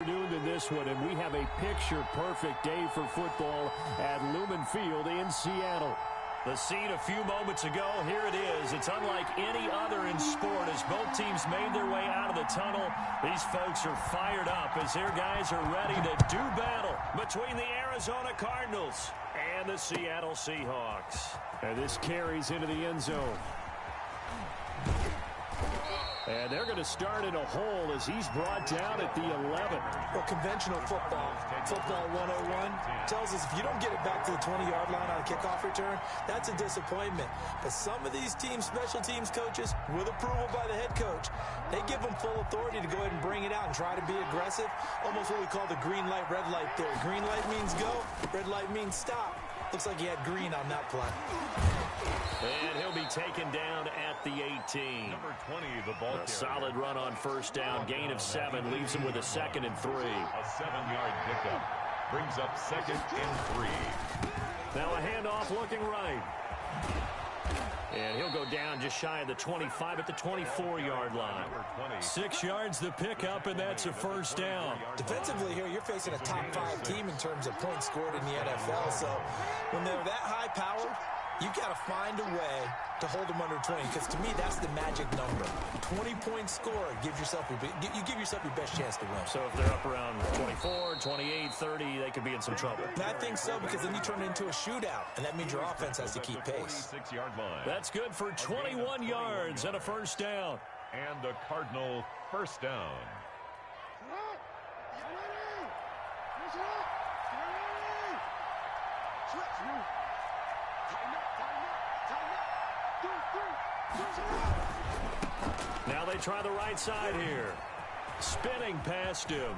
afternoon than this one, and we have a picture-perfect day for football at Lumen Field in Seattle. The scene a few moments ago, here it is. It's unlike any other in sport as both teams made their way out of the tunnel. These folks are fired up as their guys are ready to do battle between the Arizona Cardinals and the Seattle Seahawks. And this carries into the end zone. And they're going to start in a hole as he's brought down at the 11. Well, conventional football 101, tells us if you don't get it back to the 20-yard line on a kickoff return, that's a disappointment. But some of these teams, special teams coaches, with approval by the head coach, they give them full authority to go ahead and bring it out and try to be aggressive. Almost what we call the green light, red light theory. Green light means go, red light means stop. Looks like he had green on that play. And he'll be taken down at the 18. Number 20, the ball carrier. A solid run on first down. Gain of 7 leaves him with a 2nd and 3. A 7-yard pickup brings up 2nd and 3. Now a handoff looking right. And he'll go down just shy of the 25 at the 24-yard line. 6 yards the pickup, and that's a first down. Defensively here, you're facing a top 5 team in terms of points scored in the NFL. So when they're that high powered, you've got to find a way to hold them under 20, because to me, that's the magic number. 20-point score, you give yourself your best chance to win. So if they're up around 24, 28, 30, they could be in some trouble. And I think so, because then you turn it into a shootout, and that means your offense has to keep pace. That's good for 21 yards and a first down. And a Cardinal first down. Now they try the right side here. Spinning past him.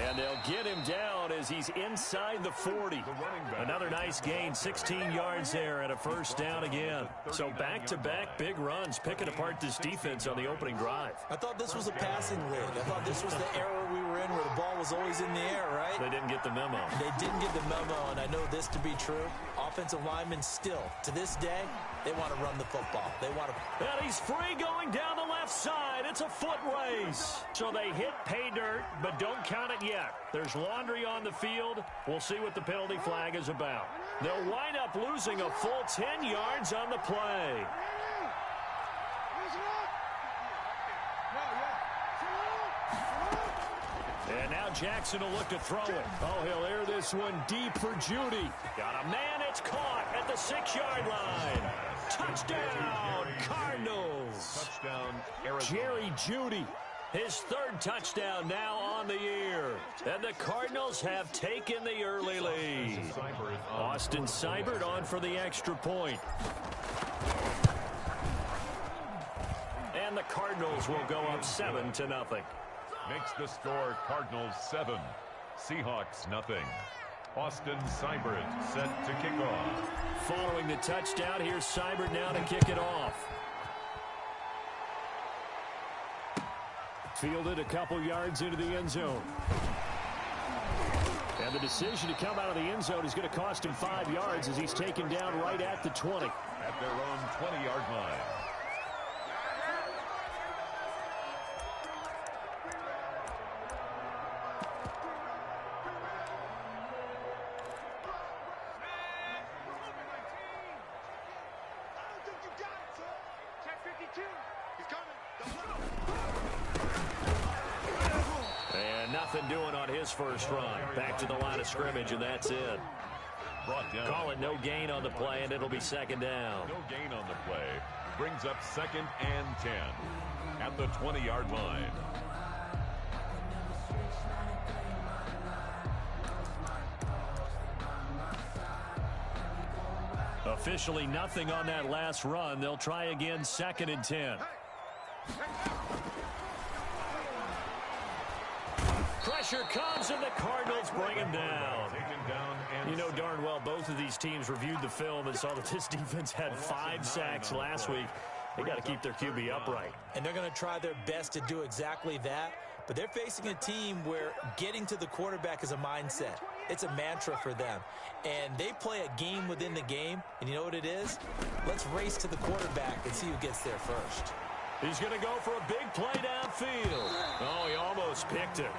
And they'll get him down as he's inside the 40. Another nice gain, 16 yards there and a first down again. So back-to-back big runs, picking apart this defense on the opening drive. I thought this was a passing league. I thought this was the era we were in where the ball was always in the air, right? They didn't get the memo. They didn't get the memo, and I know this to be true. Offensive linemen still, to this day, they want to run the football. They want to. And he's free going down the left side. It's a foot race. So they hit pay dirt, but don't count it yet. There's laundry on the field. We'll see what the penalty flag is about. They'll wind up losing a full 10 yards on the play. And now Jackson will look to throw it. Oh, he'll air this one deep for Judy. Got a man. It's caught at the 6-yard line. Touchdown, Cardinals. Touchdown, Arizona. Jerry Judy. His 3rd touchdown now on the year. And the Cardinals have taken the early lead. Austin Seibert on for the extra point. And the Cardinals will go up 7-0. Makes the score Cardinals 7, Seahawks nothing. Austin Seibert set to kick off. Following the touchdown, here's Seibert now to kick it off. Fielded a couple yards into the end zone. And the decision to come out of the end zone is going to cost him 5 yards as he's taken down right at the 20. At their own 20-yard line. Nothing doing on his first run. Back to the line of scrimmage, and that's it. Call it no gain on the play, and it'll be 2nd down. No gain on the play. Brings up 2nd and 10 at the 20-yard line. Officially nothing on that last run. They'll try again, 2nd and 10. Pressure comes, and the Cardinals bring him down. You know darn well both of these teams reviewed the film and saw that this defense had 5 sacks last week. They got to keep their QB upright. And they're going to try their best to do exactly that. But they're facing a team where getting to the quarterback is a mindset. It's a mantra for them. And they play a game within the game. And you know what it is? Let's race to the quarterback and see who gets there first. He's going to go for a big play downfield. Oh, he almost picked it.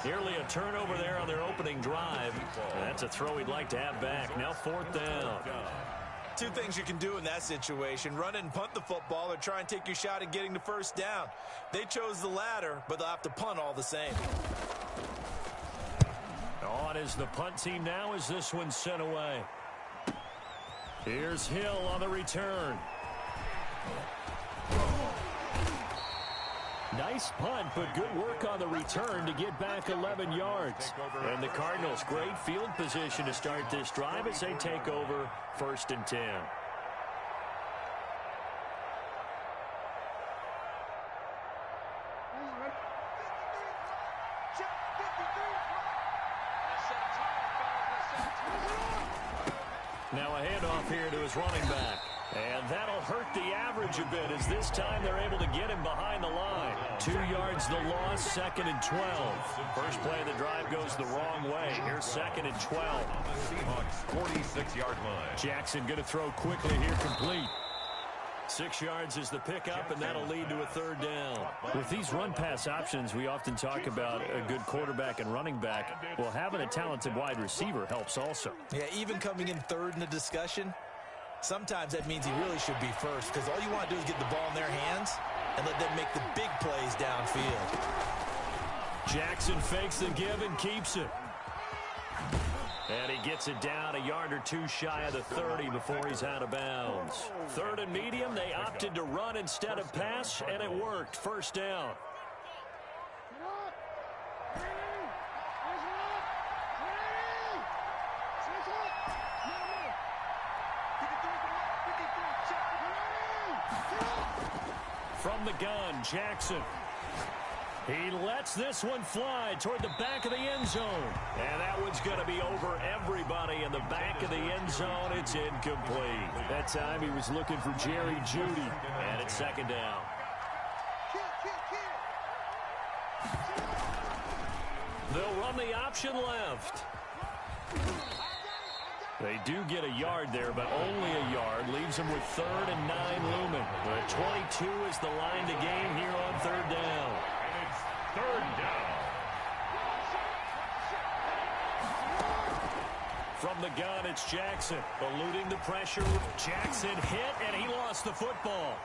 Nearly a turnover there on their opening drive. That's a throw he'd like to have back. Now 4th down. Two things you can do in that situation: run and punt the football, or try and take your shot at getting the first down. They chose the latter, but they'll have to punt all the same. On is the punt team now as this one's sent away. Here's Hill on the return. Nice punt, but good work on the return to get back 11 yards. And the Cardinals, great field position to start this drive as they take over 1st and 10. Now a handoff here to his running back. And that'll hurt the average a bit as this time they're able to get him behind the line. 2 yards the loss, 2nd and 12. First play of the drive goes the wrong way. Here's 2nd and 12. Seahawks 46-yard line. Jackson going to throw quickly here, complete. 6 yards is the pickup, and that'll lead to a 3rd down. With these run-pass options, we often talk about a good quarterback and running back. Well, having a talented wide receiver helps also. Yeah, even coming in 3rd in the discussion, sometimes that means he really should be first, because all you want to do is get the ball in their hands and let them make the big plays downfield. Jackson fakes the give and keeps it. And he gets it down a yard or two shy of the 30 before he's out of bounds. 3rd and medium, they opted to run instead of pass, and it worked. 1st down. From the gun, Jackson. He lets this one fly toward the back of the end zone. And that one's going to be over everybody in the back of the end zone. It's incomplete. That time he was looking for Jerry Jeudy. And it's 2nd down. They'll run the option left. They do get a yard there, but only a yard. Leaves them with 3rd and 9 looming. But 22 is the line to gain here on 3rd down. 3rd down. From the gun, it's Jackson. Eluding the pressure. Jackson hit, and he lost the football.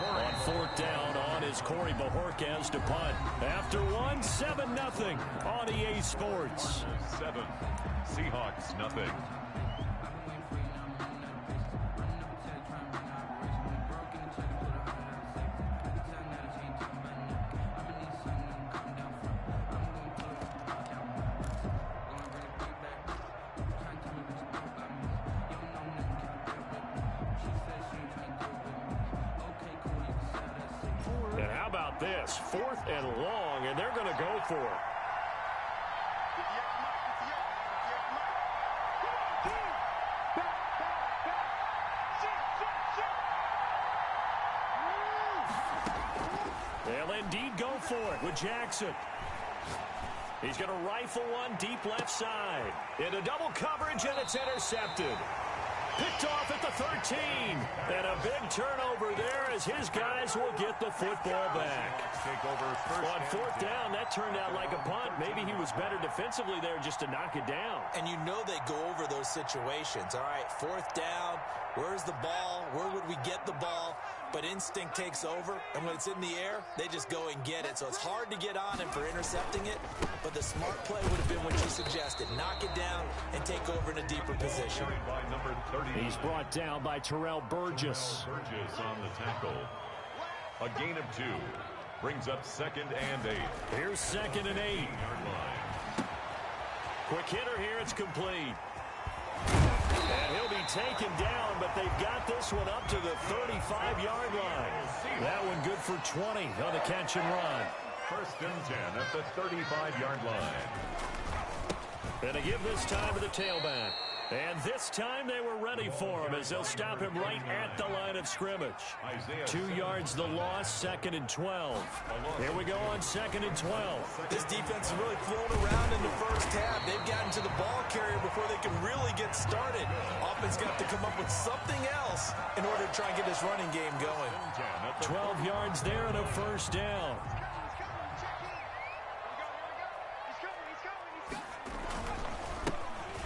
On 4th down, on is Corey Bajorquez to punt. After one, 7-0 on EA Sports. 7. Seahawks nothing. And how about this? 4th and long, and they're going to go for it. They'll indeed go for it with Jackson. He's going to rifle one deep left side. Into double coverage, and it's intercepted. Picked off at the 13. And a big turnover there as his guys will get the football back. On 4th down, that turned out like a punt. Maybe he was better defensively there just to knock it down. And you know they go over those situations. All right, 4th down, where's the ball? Where would we get the ball? But instinct takes over, and when it's in the air, they just go and get it. So it's hard to get on him for intercepting it, but the smart play would have been what you suggested. Knock it down and take over in a deeper position. He's brought down by Terrell Burgess. Burgess on the tackle. A gain of 2. Brings up 2nd and 8. Here's 2nd and 8. Quick hitter here, it's complete. And he'll be taken down, but they've got this one up to the 35-yard line. That one good for 20 on the catch and run. 1st and 10 at the 35-yard line. And they give this time to the tailback. And this time they were ready for him as they'll stop him right at the line of scrimmage. 2 yards the loss, 2nd and 12. Here we go on 2nd and 12. This defense has really flown around in the first half. They've gotten to the ball carrier before they can really get started. Offense got to come up with something else in order to try and get this running game going. 12 yards there and a first down.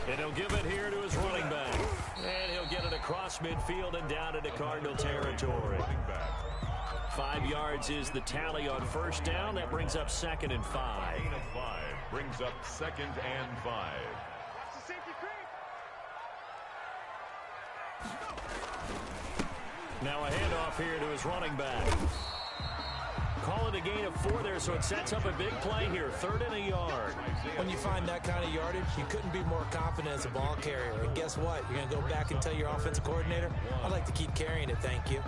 And he'll give it here to his running back. And he'll get it across midfield and down into Cardinal territory. 5 yards is the tally on first down. That brings up 2nd and 5. Gain of 5 brings up 2nd and 5. Now a handoff here to his running back. Call it a gain of 4 there, so it sets up a big play here. 3rd and a yard. When you find that kind of yardage, you couldn't be more confident as a ball carrier. And guess what? You're going to go back and tell your offensive coordinator, I'd like to keep carrying it, thank you.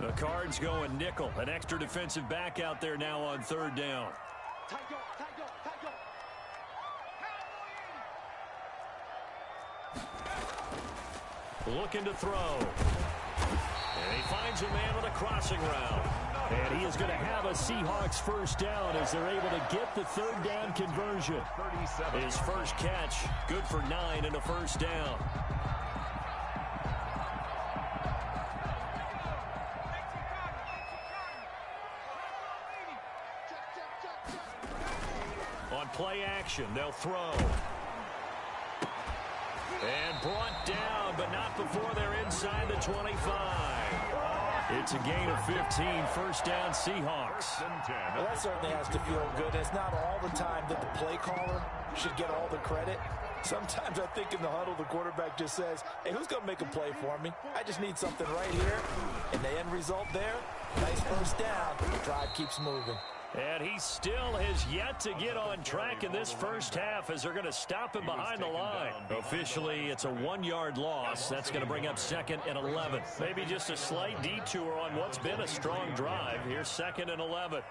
The Cards going nickel. An extra defensive back out there now on 3rd down. Looking to throw. And he finds a man with a crossing route. And he is going to have a Seahawks first down as they're able to get the 3rd down conversion. His first catch, good for 9 and a first down. On play action, they'll throw. And brought down, but not before they're inside the 25. It's a gain of 15, first down Seahawks. Well, that certainly has to feel good. It's not all the time that the play caller should get all the credit. Sometimes I think in the huddle, the quarterback just says, hey, who's going to make a play for me? I just need something right here. And the end result there, nice first down. The drive keeps moving. And he still has yet to get on track in this first half as they're going to stop him behind the line. Officially, it's a 1-yard loss. That's going to bring up 2nd and 11. Maybe just a slight detour on what's been a strong drive. Here's 2nd and 11.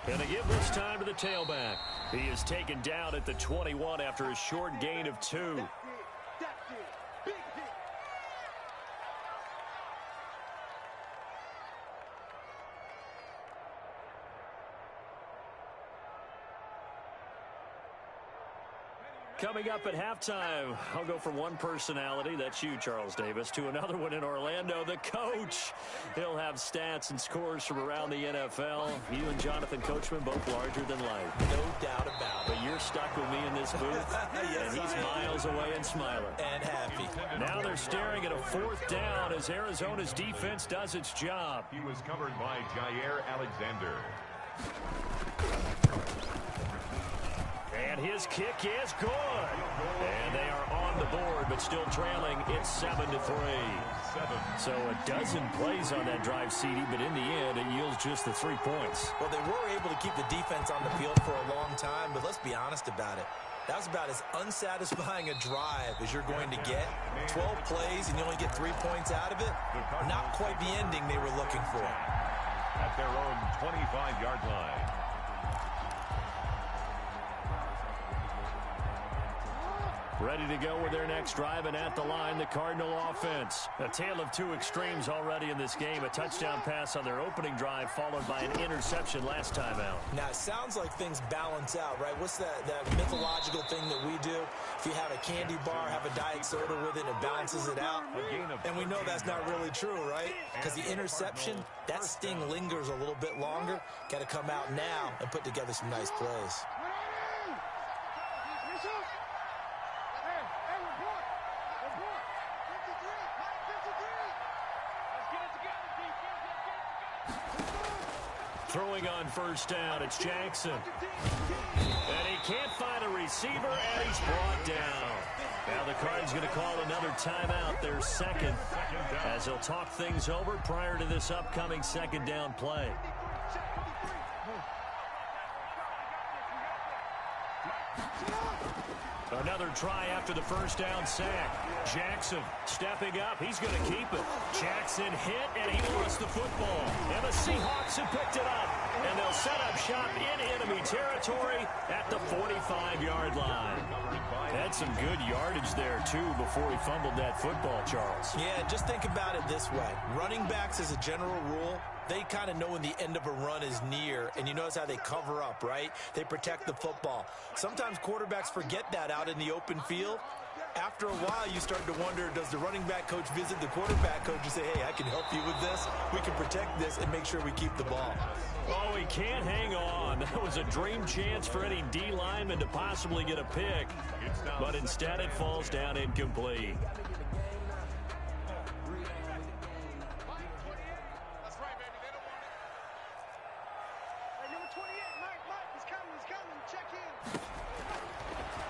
Going to give this time to the tailback. He is taken down at the 21 after a short gain of 2. Coming up at halftime, I'll go from one personality, that's you, Charles Davis, to another one in Orlando, the coach. He'll have stats and scores from around the NFL. You and Jonathan Coachman both larger than life. No doubt about it. But you're stuck with me in this booth, yes, and he's miles away and smiling. And happy. Now they're staring at a 4th down as Arizona's defense does its job. He was covered by Jair Alexander. And his kick is good. And they are on the board, but still trailing. It's 7-3. So a dozen plays on that drive, CD, but in the end, it yields just the 3 points. Well, they were able to keep the defense on the field for a long time, but let's be honest about it. That was about as unsatisfying a drive as you're going to get. 12 plays, and you only get 3 points out of it. Not quite the ending they were looking for. At their own 25-yard line. Ready to go with their next drive, and at the line, the Cardinal offense. A tale of 2 extremes already in this game. A touchdown pass on their opening drive, followed by an interception last time out. Now, it sounds like things balance out, right? What's that mythological thing that we do? If you have a candy bar, have a diet soda with it, it balances it out. And we know that's not really true, right? Because the interception, that sting lingers a little bit longer. Got to come out now and put together some nice plays. Throwing on first down, it's Jackson. And he can't find a receiver, and he's brought down. Now the Cards going to call another timeout, their 2nd, as they'll talk things over prior to this upcoming 2nd down play. Another try after the first down sack. Jackson stepping up. He's going to keep it. Jackson hit, and he lost the football. And the Seahawks have picked it up. And they'll set up shop in enemy territory at the 45-yard line. Had some good yardage there, too, before he fumbled that football, Charles. Yeah, just think about it this way. Running backs, as a general rule, they kind of know when the end of a run is near, and you notice how they cover up, right? They protect the football. Sometimes quarterbacks forget that out in the open field. After a while, you start to wonder, does the running back coach visit the quarterback coach and say, hey, I can help you with this. We can protect this and make sure we keep the ball. Oh, he can't hang on. That was a dream chance for any D lineman to possibly get a pick. But instead, it falls down incomplete.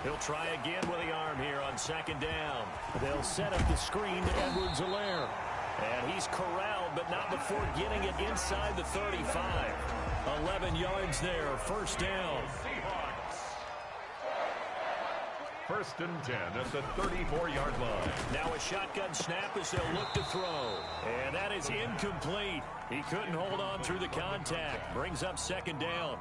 He'll try again with the arm here on second down. They'll set up the screen to Edwards-Helaire. And he's corralled, but not before getting it inside the 35. 11 yards there, first down. First and 10 at the 34-yard line. Now a shotgun snap as they'll look to throw. And that is incomplete. He couldn't hold on through the contact. Brings up second down.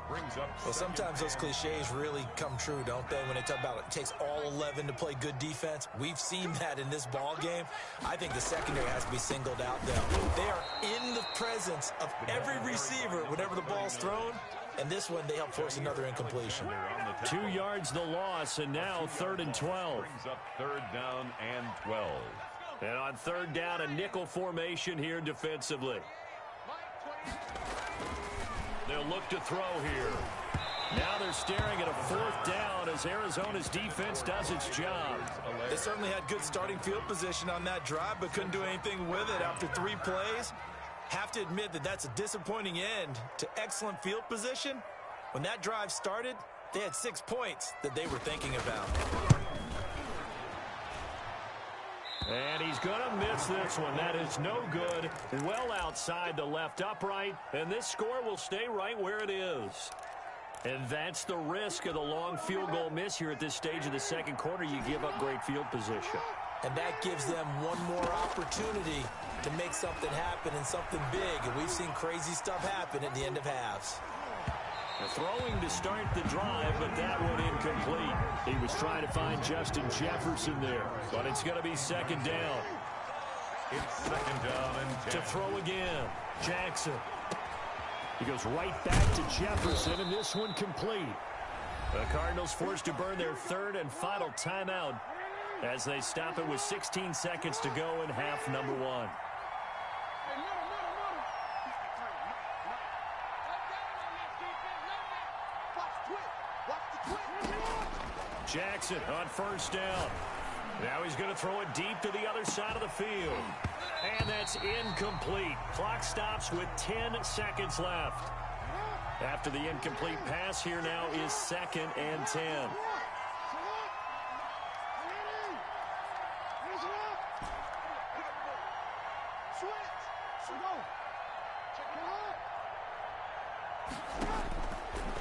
Well, sometimes those cliches really come true, don't they? When they talk about it takes all 11 to play good defense. We've seen that in this ball game. I think the secondary has to be singled out, though. They are in the presence of every receiver whenever the ball's thrown. And this one, they help force another incompletion. 2 yards the loss, and now 3rd and 12. Brings up third down and 12. And on third down, a nickel formation here defensively. They'll look to throw here. Now they're staring at a fourth down as Arizona's defense does its job. They certainly had good starting field position on that drive, but couldn't do anything with it after 3 plays. Have to admit that that's a disappointing end to excellent field position. When that drive started, they had 6 points that they were thinking about. And he's going to miss this one. That is no good. Well outside the left upright. And this score will stay right where it is. And that's the risk of the long field goal miss here at this stage of the second quarter. You give up great field position. And that gives them one more opportunity to make something happen and something big. And we've seen crazy stuff happen at the end of halves. Throwing to start the drive, but that one incomplete. He was trying to find Justin Jefferson there, but it's going to be second down. It's second down and 10. To throw again, Jackson. He goes right back to Jefferson, and this one complete. The Cardinals forced to burn their third and final timeout as they stop it with 16 seconds to go in half number 1. Jackson on first down. Now he's going to throw it deep to the other side of the field. And that's incomplete. Clock stops with 10 seconds left. After the incomplete pass, here now is 2nd and 10.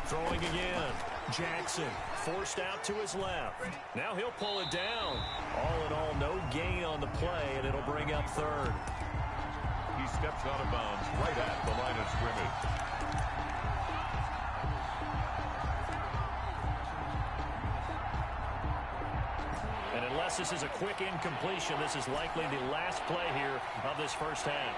Throwing again. Jackson forced out to his left. Now he'll pull it down. All in all, no gain on the play, and it'll bring up third. He steps out of bounds right at the line of scrimmage. And unless this is a quick incompletion, this is likely the last play here of this first half.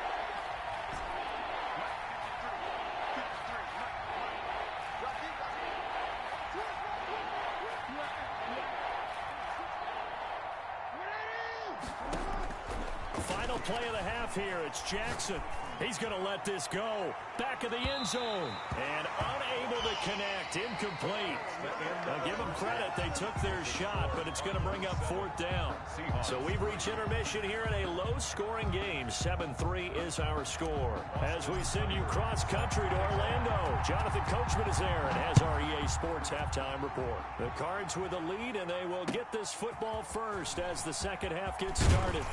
Final play of the half here. It's Jackson. He's going to let this go. Back of the end zone. And unable to connect. Incomplete. Now give them credit. They took their shot, but it's going to bring up fourth down. So we've reached intermission here in a low-scoring game. 7-3 is our score. As we send you cross-country to Orlando, Jonathan Coachman is there and has our EA Sports halftime report. The Cards with a lead, and they will get this football first as the second half gets started.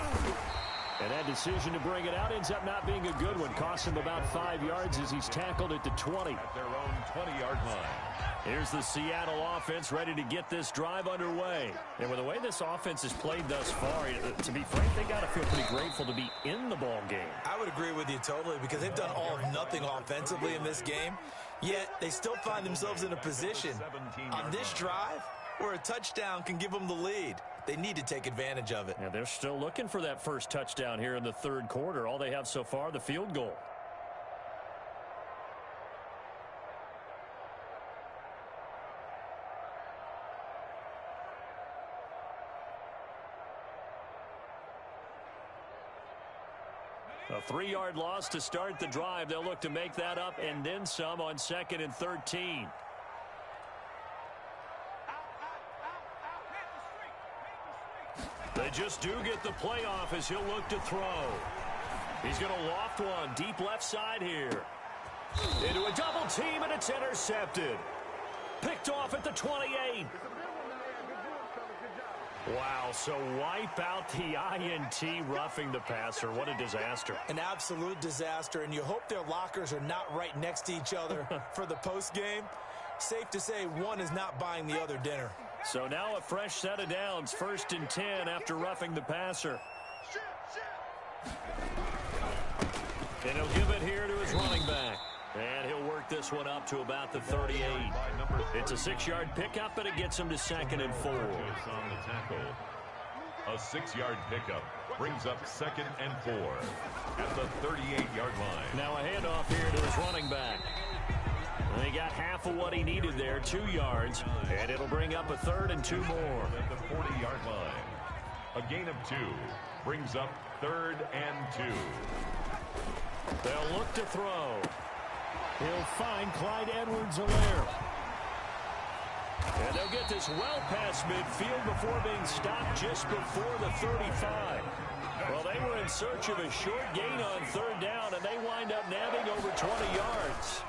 And that decision to bring it out ends up not being a good one. Costs him about 5 yards as he's tackled at the 20. At their own 20-yard line. Here's the Seattle offense ready to get this drive underway. And with the way this offense has played thus far, to be frank, they got to feel pretty grateful to be in the ball game. I would agree with you totally because they've done all or nothing offensively in this game. Yet, they still find themselves in a position on this drive where a touchdown can give them the lead. They need to take advantage of it. And they're still looking for that first touchdown here in the third quarter. All they have so far, the field goal. A 3-yard loss to start the drive. They'll look to make that up and then some on 2nd and 13. They just do get the playoff as he'll look to throw. He's going to loft one deep left side here. Into a double team, and it's intercepted. Picked off at the 28. Wow, so wipe out the INT, roughing the passer. What a disaster. An absolute disaster, and you hope their lockers are not right next to each other for the postgame. Safe to say one is not buying the other dinner. So now a fresh set of downs, 1st and 10 after roughing the passer. And he'll give it here to his running back. And he'll work this one up to about the 38. It's a 6-yard pickup, and it gets him to 2nd and 4. On the tackle. A 6-yard pickup brings up 2nd and 4 at the 38-yard line. Now a handoff here to his running back. And he got half of what he needed there, 2 yards, and it'll bring up a 3rd and 2 more. At the 40-yard line. A gain of 2 brings up 3rd and 2. They'll look to throw. He'll find Clyde Edwards-Helaire. And they'll get this well past midfield before being stopped just before the 35. Well, they were in search of a short gain on 3rd down, and they wind up nabbing over 20 yards.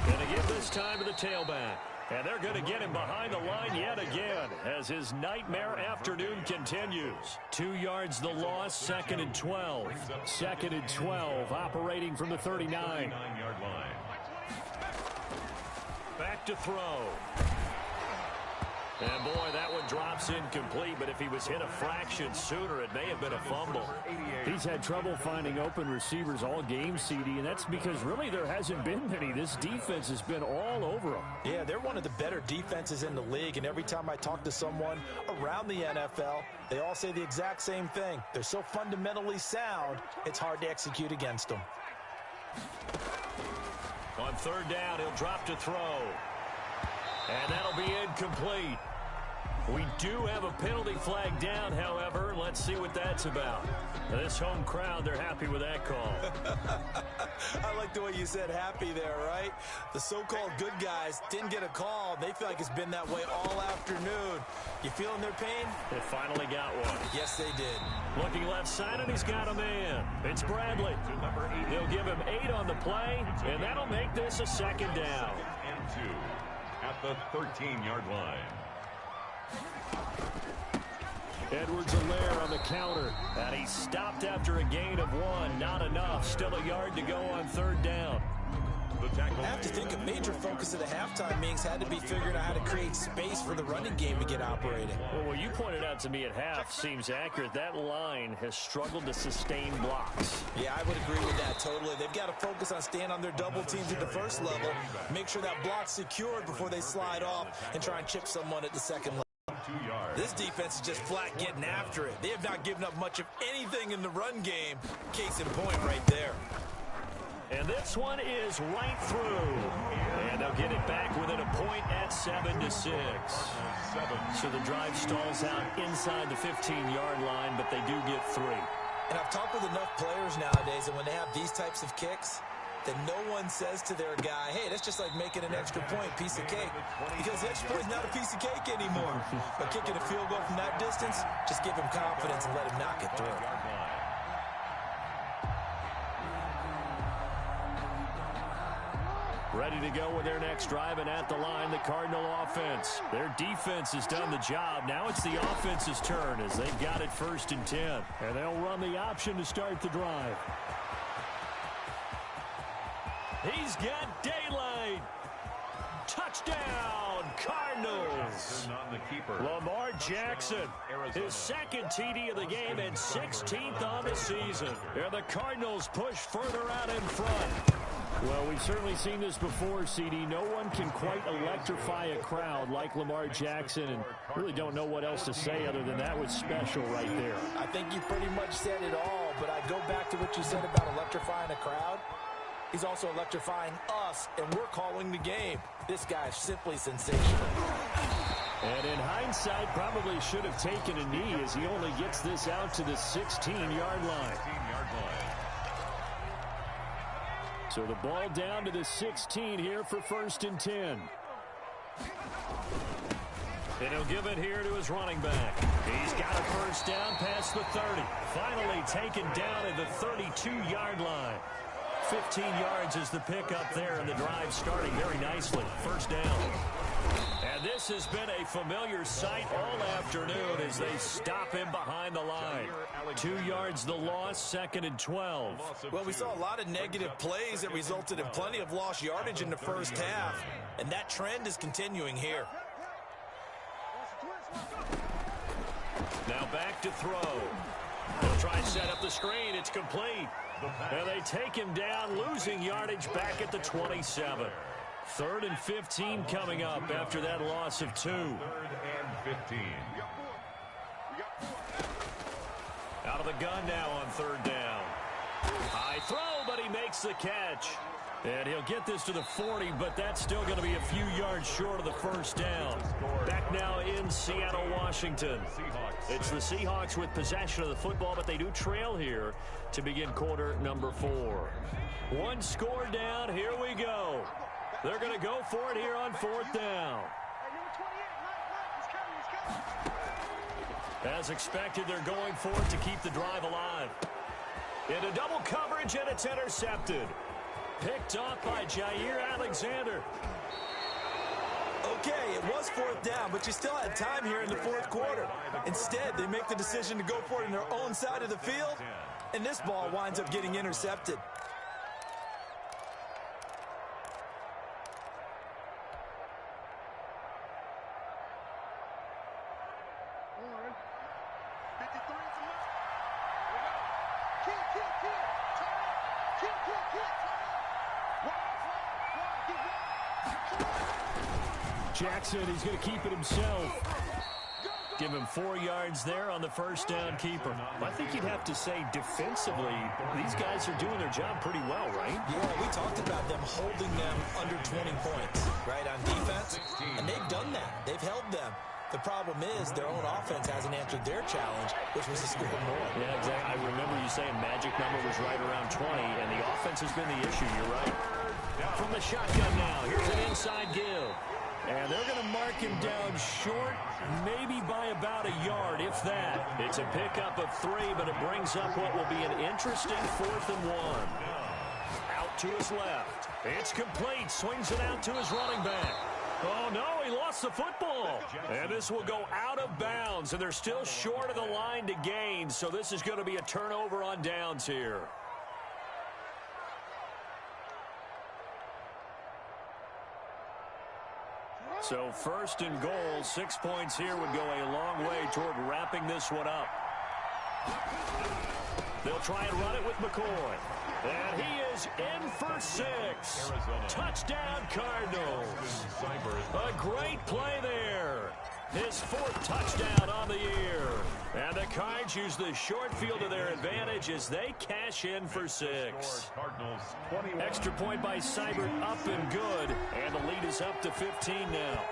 And to give this time to the tailback. And they're going to get him behind the line yet again as his nightmare afternoon continues. 2 yards the loss, 2nd and 12. 2nd and 12, operating from the 39. 39-yard line. Back to throw. And boy, that one drops incomplete, but if he was hit a fraction sooner, it may have been a fumble. He's had trouble finding open receivers all game, CD, and that's because really there hasn't been many. This defense has been all over him. Yeah, they're one of the better defenses in the league, and every time I talk to someone around the NFL, they all say the exact same thing. They're so fundamentally sound, it's hard to execute against them. On 3rd down, he'll drop to throw. And that'll be incomplete. We do have a penalty flag down, however. Let's see what that's about. This home crowd, they're happy with that call. I like the way you said happy there, right? The so-called good guys didn't get a call. They feel like it's been that way all afternoon. You feeling their pain? They finally got one. Yes, they did. Looking left side, and he's got a man. It's Bradley. They'll give him 8 on the play, and that'll make this a 2nd down. And 2 at the 13-yard line. Edwards-Helaire on the counter, and he stopped after a gain of 1. Not enough. Still a yard to go on 3rd down. I have to think a major focus of the halftime meetings had to be figuring out how to create space for the running game to get operating. Well, what you pointed out to me at half seems accurate. That line has struggled to sustain blocks. Yeah, I would agree with that totally. They've got to focus on staying on their double teams at the first level, make sure that block's secured before they slide off and try and chip someone at the second level. 2 yards. This defense is just flat getting after it. They have not given up much of anything in the run game. Case in point right there. And this one is right through. And they'll get it back within a point at 7-6. So the drive stalls out inside the 15-yard line, but they do get 3. And I've talked with enough players nowadays, and when they have these types of kicks, then no one says to their guy, hey, that's just like making an extra point, piece of cake. Because the extra point is not a piece of cake anymore. But kicking a field goal from that distance, just give him confidence and let him knock it through. Ready to go with their next drive, and at the line, the Cardinal offense. Their defense has done the job. Now it's the offense's turn as they've got it 1st and 10. And they'll run the option to start the drive. He's got daylight. Touchdown, Cardinals. Lamar Jackson, his 2nd TD of the game and 16th on the season. And the Cardinals push further out in front. Well, we've certainly seen this before, CD. No one can quite electrify a crowd like Lamar Jackson, and really don't know what else to say other than that was special right there. I think you pretty much said it all, but I go back to what you said about electrifying a crowd. He's also electrifying us, and we're calling the game. This guy is simply sensational. And in hindsight, probably should have taken a knee as he only gets this out to the 16-yard line. So the ball down to the 16 here for 1st and 10. And he'll give it here to his running back. He's got a first down past the 30. Finally taken down at the 32-yard line. 15 yards is the pickup there, and the drive starting very nicely. First down. And this has been a familiar sight all afternoon as they stop him behind the line. 2 yards the loss, 2nd and 12. Well, we saw a lot of negative plays that resulted in plenty of lost yardage in the first half, and that trend is continuing here. Now back to throw. He'll try to set up the screen. It's complete. And they take him down, losing yardage back at the 27. 3rd and 15 coming up after that loss of 2. 3rd and 15. Out of the gun now on 3rd down. High throw, but he makes the catch. And he'll get this to the 40, but that's still going to be a few yards short of the first down. Back now in Seattle, Washington. It's the Seahawks with possession of the football, but they do trail here to begin quarter number 4. 1 score down. Here we go. They're going to go for it here on 4th down. As expected, they're going for it to keep the drive alive. Into double coverage, and it's intercepted. Picked off by Jair Alexander. Okay, it was 4th down, but you still had time here in the 4th quarter. Instead, they make the decision to go for it in their own side of the field, and this ball winds up getting intercepted. Jackson, he's going to keep it himself. Give him 4 yards there on the first down keeper. I think you'd have to say defensively, these guys are doing their job pretty well, right? Yeah, we talked about them holding them under 20 points, right, on defense. And they've done that. They've held them. The problem is their own offense hasn't answered their challenge, which was to score more. Yeah, exactly. I remember you saying magic number was right around 20, and the offense has been the issue. You're right. From the shotgun now, here's an inside give. And they're going to mark him down short, maybe by about a yard, if that. It's a pickup of 3, but it brings up what will be an interesting 4th and 1. Out to his left. It's complete. Swings it out to his running back. Oh, no, he lost the football. And this will go out of bounds, and they're still short of the line to gain, so this is going to be a turnover on downs here. So 1st and goal, 6 points here would go a long way toward wrapping this one up. They'll try and run it with McCoy. And he is in for 6. Touchdown, Cardinals. A great play there. His 4th touchdown on the year. And the Cards use the short field to their advantage as they cash in for 6. Extra point by Seibert, up and good. And the lead is up to 15 now.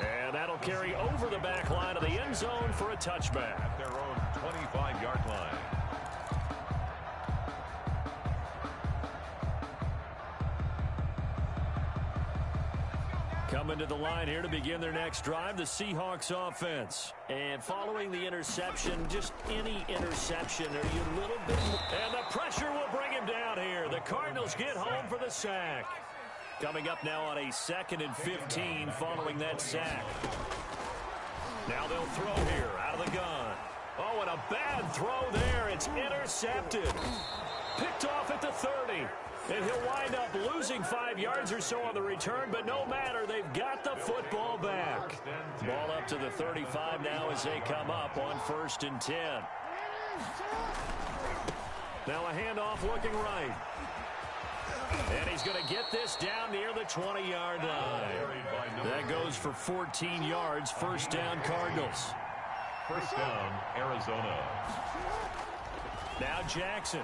And that'll carry over the back line of the end zone for a touchback. At their own 25-yard line. Coming to the line here to begin their next drive, the Seahawks offense. And following the interception, just any interception, are you a little bit... And the pressure will bring him down here. The Cardinals get home for the sack. Coming up now on a 2nd and 15 following that sack. Now they'll throw here out of the gun. Oh, and a bad throw there. It's intercepted. Picked off at the 30. And he'll wind up losing 5 yards or so on the return, but no matter, they've got the football back. Ball up to the 35 now as they come up on 1st and 10. Now a handoff looking right. And he's going to get this down near the 20-yard line. That goes for 14 yards. First down, Cardinals. First down, Arizona. Now Jackson.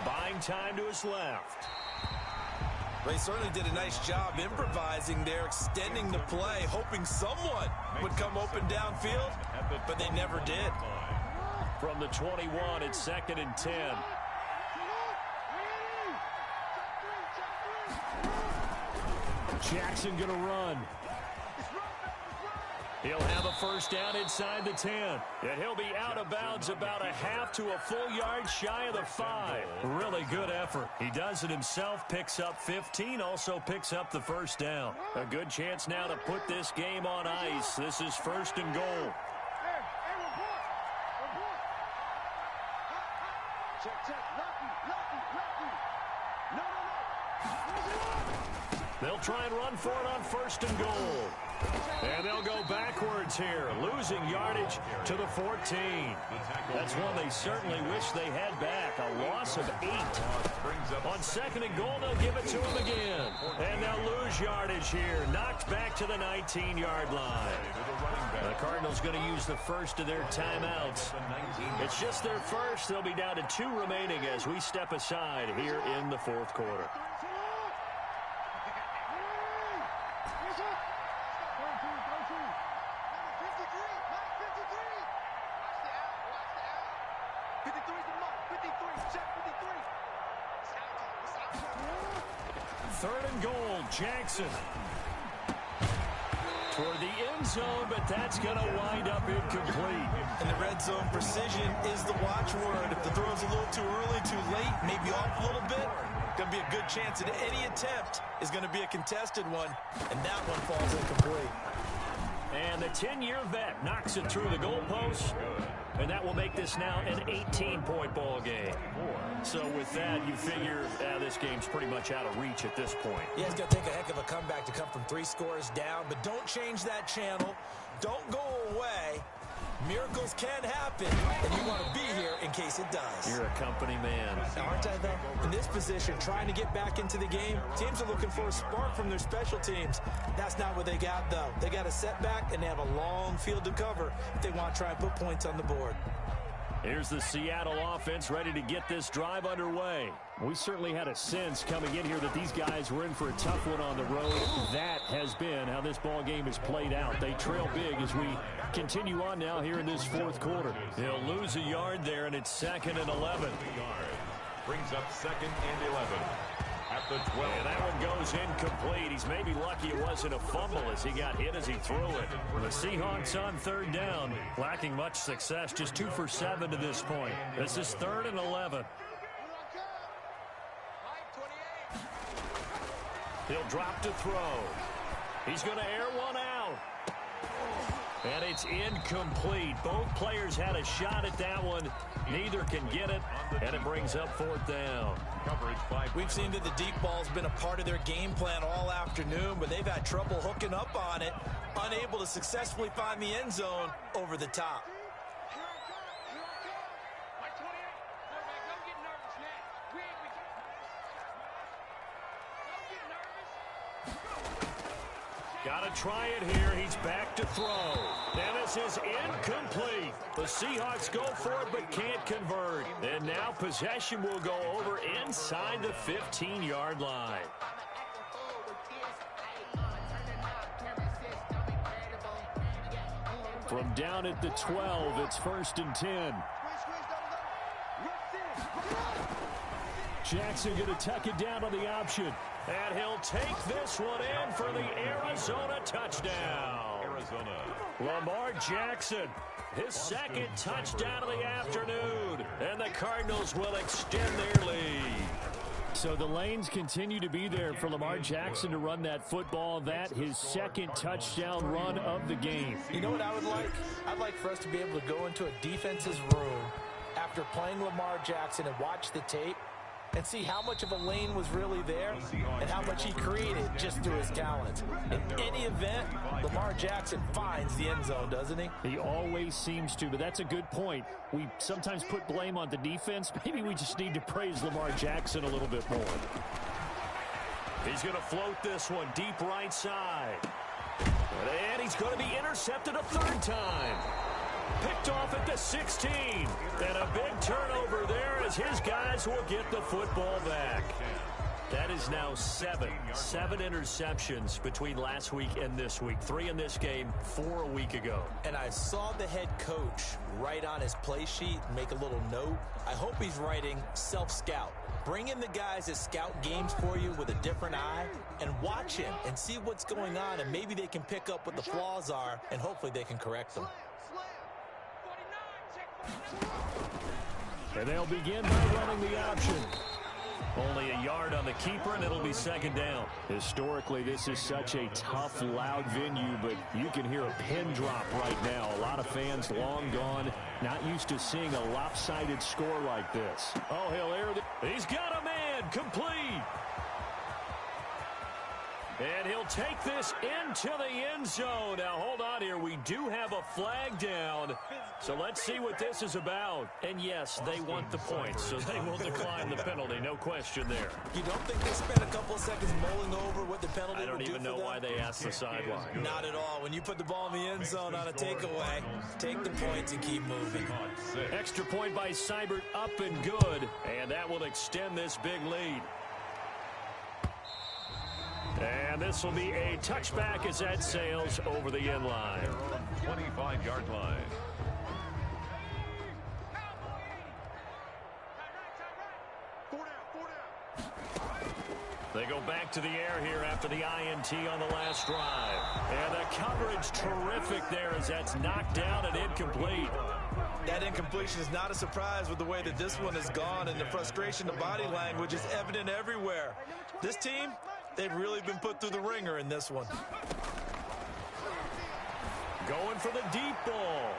Buying time to his left. They certainly did a nice job improvising there, extending the play, hoping someone would come open downfield, but they never did. From the 21, it's 2nd and 10. Jackson going to run. He'll have a first down inside the 10. And he'll be out of bounds about a half to a full yard shy of the 5. Really good effort. He does it himself, picks up 15, also picks up the first down. A good chance now to put this game on ice. This is 1st and goal. They'll try and run for it on 1st and goal. And they'll go backwards here, losing yardage to the 14. That's one they certainly wish they had back, a loss of 8. On 2nd and goal, they'll give it to him again. And they'll lose yardage here, knocked back to the 19-yard line. The Cardinals going to use the first of their timeouts. It's just their first. They'll be down to 2 remaining as we step aside here in the 4th quarter. Jackson toward the end zone, but that's going to wind up incomplete. And the red zone precision is the watchword. If the throw's a little too early, too late, maybe off a little bit, going to be a good chance that any attempt is going to be a contested one, and that one falls incomplete. And the 10-year vet knocks it through the goalpost, and that will make this now an 18-point ball game. So with that, you figure this game's pretty much out of reach at this point. Yeah, it's going to take a heck of a comeback to come from 3 scores down, but don't change that channel. Don't go away. Miracles can happen, and you want to be here in case it does. You're a company man. Aren't I, though? In this position, trying to get back into the game, teams are looking for a spark from their special teams. That's not what they got, though. They got a setback, and they have a long field to cover if they want to try and put points on the board. Here's the Seattle offense ready to get this drive underway. We certainly had a sense coming in here that these guys were in for a tough one on the road. That has been how this ball game has played out. They trail big as we continue on now here in this 4th quarter. They'll lose a yard there, and it's 2nd and 11. Brings up 2nd and 11. At the 12. And that one goes incomplete. He's maybe lucky it wasn't a fumble as he got hit as he threw it. The Seahawks on 3rd down, lacking much success, just 2 for 7 to this point. This is 3rd and 11. He'll drop to throw. He's going to air one out. And it's incomplete. Both players had a shot at that one. Neither can get it, and it brings up 4th down. We've seen that the deep ball's been a part of their game plan all afternoon, but they've had trouble hooking up on it, unable to successfully find the end zone over the top. Got to try it here. He's back to throw. And this is incomplete. The Seahawks go for it but can't convert. And now possession will go over inside the 15-yard line. From down at the 12, it's 1st and 10. Jackson going to tuck it down on the option. And he'll take this one in for the Arizona touchdown. Lamar Jackson, his 2nd touchdown of the afternoon. And the Cardinals will extend their lead. So the lanes continue to be there for Lamar Jackson to run that football. That his 2nd touchdown run of the game. You know what I would like? I'd like for us to be able to go into a defense's room after playing Lamar Jackson and watch the tape and see how much of a lane was really there and how much he created just through his talent. In any event, Lamar Jackson finds the end zone, doesn't he? He always seems to, but that's a good point. We sometimes put blame on the defense. Maybe we just need to praise Lamar Jackson a little bit more. He's going to float this one deep right side. And he's going to be intercepted a third time. Picked off at the 16. And a big turnover there as his guys will get the football back. That is now seven interceptions between last week and this week. 3 in this game, 4 a week ago. And I saw the head coach write on his play sheet and make a little note. I hope he's writing self-scout. Bring in the guys that scout games for you with a different eye and watch him and see what's going on, and maybe they can pick up what the flaws are, and hopefully they can correct them. And they'll begin by running the option. Only a yard on the keeper, and it'll be second down. Historically, this is such a tough, loud venue, but you can hear a pin drop right now. A lot of fans long gone, not used to seeing a lopsided score like this. Oh, he'll air the... He's got a man, complete. And he'll take this into the end zone. Now, hold on here. We do have a flag down. So let's see what this is about. And, yes, they want the points, so they will decline the penalty. No question there. You don't think they spent a couple of seconds mulling over what the penalty would do for them? I don't even know why they asked the sideline. Not at all. When you put the ball in the end zone on a takeaway, take the points and keep moving. Extra point by Seibert, up and good. And that will extend this big lead. And this will be a touchback as that sails over the end line. 25-yard line. They go back to the air here after the INT on the last drive. And the coverage terrific there as that's knocked down and incomplete. That incompletion is not a surprise with the way that this one has gone, and the frustration, the body language is evident everywhere. This team, they've really been put through the ringer in this one. Going for the deep ball.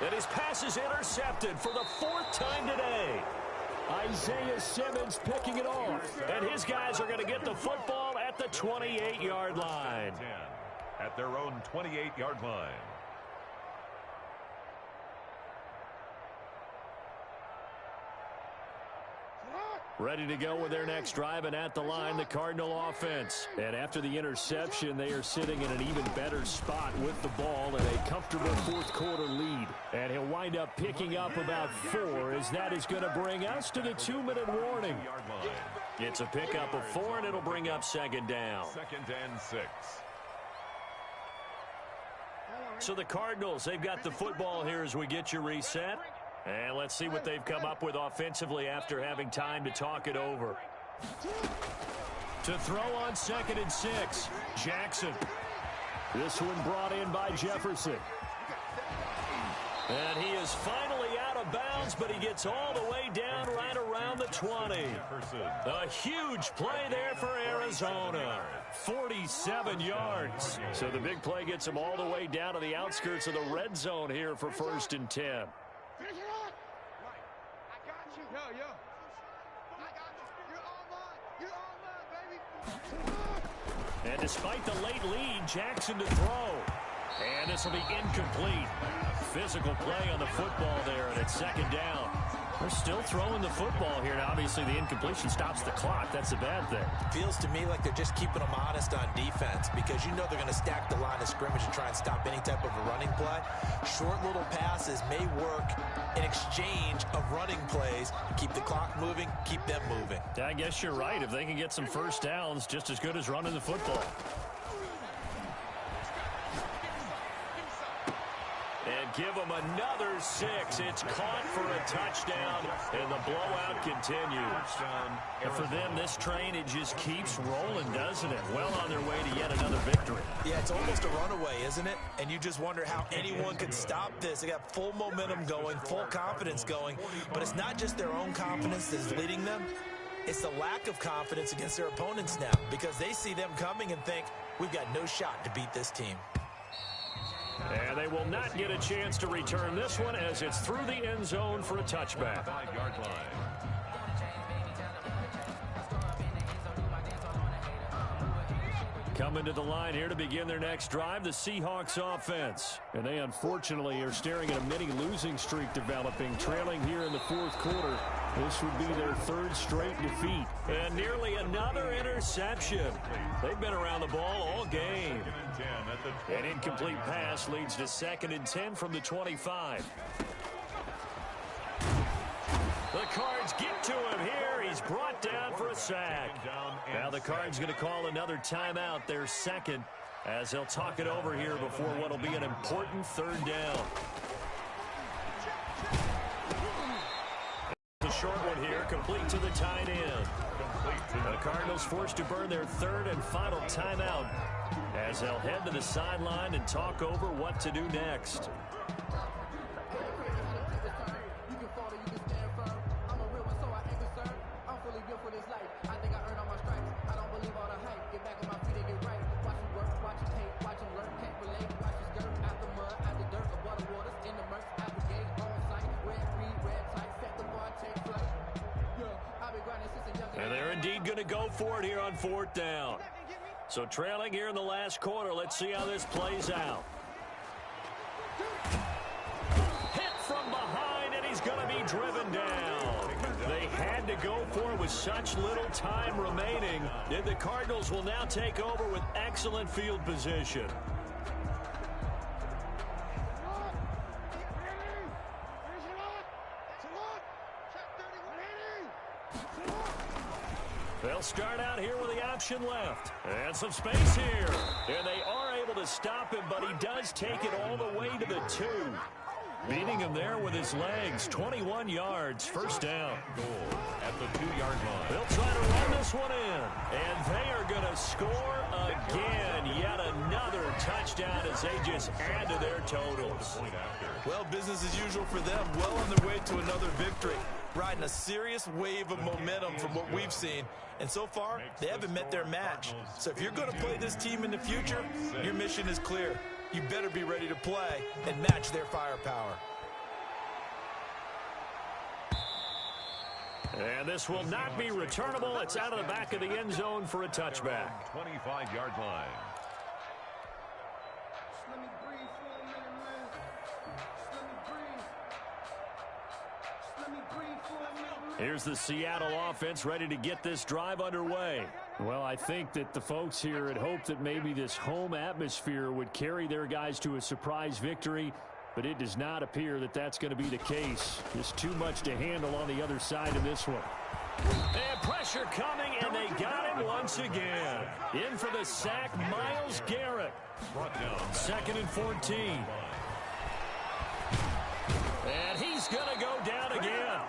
And his pass is intercepted for the 4th time today. Isaiah Simmons picking it off. And his guys are going to get the football at the 28-yard line. At their own 28-yard line. Ready to go with their next drive, and at the line, the Cardinal offense. And after the interception, they are sitting in an even better spot with the ball and a comfortable 4th quarter lead. And he'll wind up picking up about 4, as that is going to bring us to the 2-minute warning. It's a pickup of 4, and it'll bring up second down. 2nd and 6. So the Cardinals, they've got the football here as we get you reset. And let's see what they've come up with offensively after having time to talk it over. To throw on 2nd and 6, Jackson. This one brought in by Jefferson. And he is finally out of bounds, but he gets all the way down right around the 20. A huge play there for Arizona. 47 yards. So the big play gets him all the way down to the outskirts of the red zone here for 1st and 10. And despite the late lead, Jackson to throw. And this will be incomplete. Physical play on the football there, and it's 2nd down. They're still throwing the football here. Now, obviously, the incompletion stops the clock. That's a bad thing. Feels to me like they're just keeping them honest on defense, because you know they're going to stack the line of scrimmage and try and stop any type of a running play. Short little passes may work in exchange of running plays. Keep the clock moving, keep them moving. I guess you're right. If they can get some first downs, just as good as running the football. And give them another 6. It's caught for a touchdown, and the blowout continues. And for them, this train, it just keeps rolling, doesn't it? Well on their way to yet another victory. Yeah, it's almost a runaway, isn't it? And you just wonder how anyone could stop this. They got full momentum going, full confidence going. But it's not just their own confidence that's leading them. It's the lack of confidence against their opponents now, because they see them coming and think, we've got no shot to beat this team. And they will not get a chance to return this one as it's through the end zone for a touchback. 5-yard line. Coming to the line here to begin their next drive, the Seahawks offense. And they unfortunately are staring at a mini losing streak developing, trailing here in the fourth quarter. This would be their third straight defeat. And nearly another interception. They've been around the ball all game. An incomplete pass leads to 2nd and 10 from the 25. The Cards get to him here. He's brought down for a sack. Now the Cards going to call another timeout, their second, as they'll talk it over here before what will be an important third down. The short one here, complete to the tight end. The Cardinals forced to burn their third and final timeout as they'll head to the sideline and talk over what to do next. And they're indeed going to go for it here on 4th down. So trailing here in the last quarter. Let's see how this plays out. Hit from behind, and he's going to be driven down. They had to go for it with such little time remaining. And the Cardinals will now take over with excellent field position. They'll start out here with the option left. And some space here. And they are able to stop him, but he does take it all the way to the 2. Beating him there with his legs. 21 yards, first down. Goal at the 2-yard line. They'll try to run this one in. And they are going to score again. Yet another touchdown as they just add to their totals. Well, business as usual for them. Well on their way to another victory. Riding a serious wave of momentum from what we've seen. And so far, they haven't met their match. So if you're going to play this team in the future, your mission is clear. You better be ready to play and match their firepower. And this will not be returnable. It's out of the back of the end zone for a touchback. 25-yard line. Here's the Seattle offense ready to get this drive underway. Well, I think that the folks here had hoped that maybe this home atmosphere would carry their guys to a surprise victory, but it does not appear that that's going to be the case. There's too much to handle on the other side of this one. And pressure coming, and they got him once again. In for the sack, Myles Garrett. 2nd and 14. And he's going to go down again.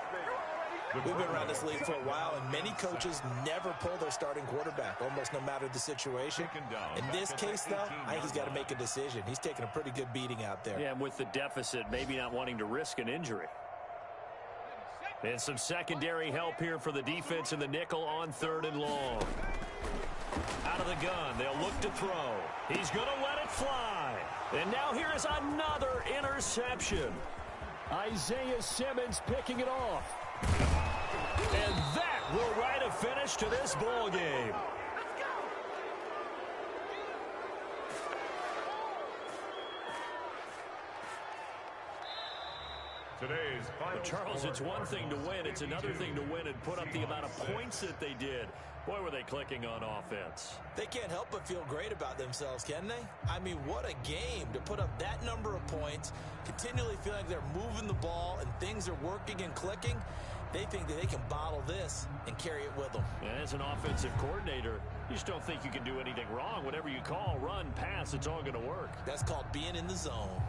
We've been around this league for a while, and many coaches never pull their starting quarterback, almost no matter the situation. In this case, though, I think he's got to make a decision. He's taking a pretty good beating out there. Yeah, and with the deficit, maybe not wanting to risk an injury. And some secondary help here for the defense in the nickel on 3rd and long. Out of the gun, they'll look to throw. He's going to let it fly. And now here is another interception. Isaiah Simmons picking it off. And that will write a finish to this ball game. Today's final Charles, it's one thing to win. It's another thing to win and put up the amount of points that they did. Boy, were they clicking on offense. They can't help but feel great about themselves, can they? I mean, what a game to put up that number of points, continually feeling like they're moving the ball and things are working and clicking. They think that they can bottle this and carry it with them. And as an offensive coordinator, you just don't think you can do anything wrong. Whatever you call, run, pass, it's all going to work. That's called being in the zone.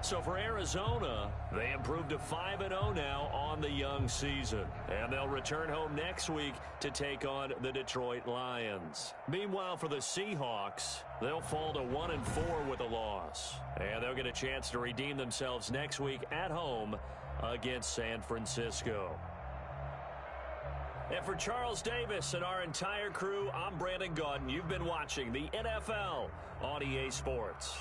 So for Arizona, they improved to 5-0 now on the young season. And they'll return home next week to take on the Detroit Lions. Meanwhile, for the Seahawks, they'll fall to 1-4 with a loss. And they'll get a chance to redeem themselves next week at home against San Francisco. And for Charles Davis and our entire crew, I'm Brandon Gaudin. You've been watching the NFL on EA Sports.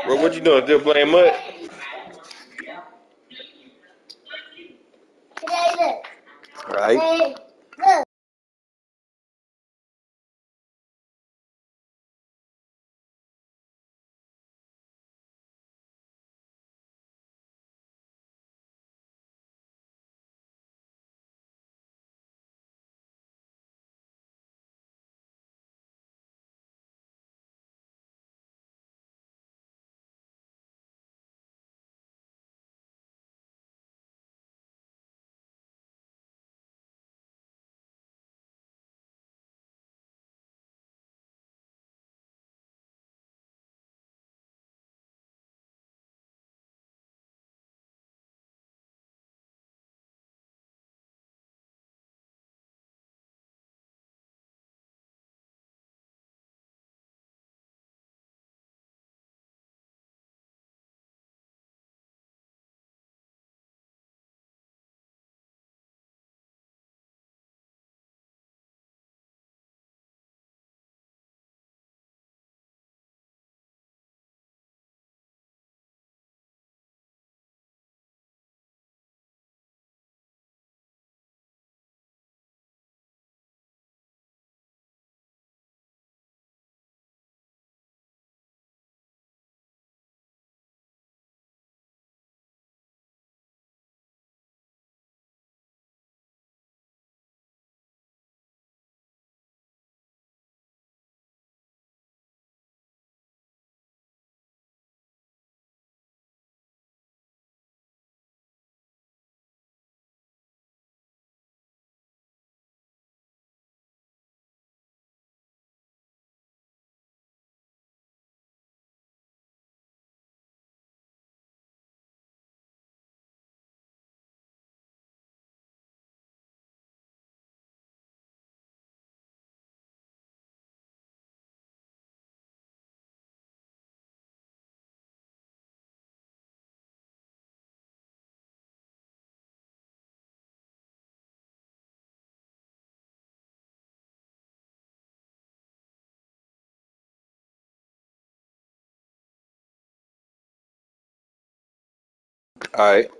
Bro, what you doing? Still playing mud? Right. All right.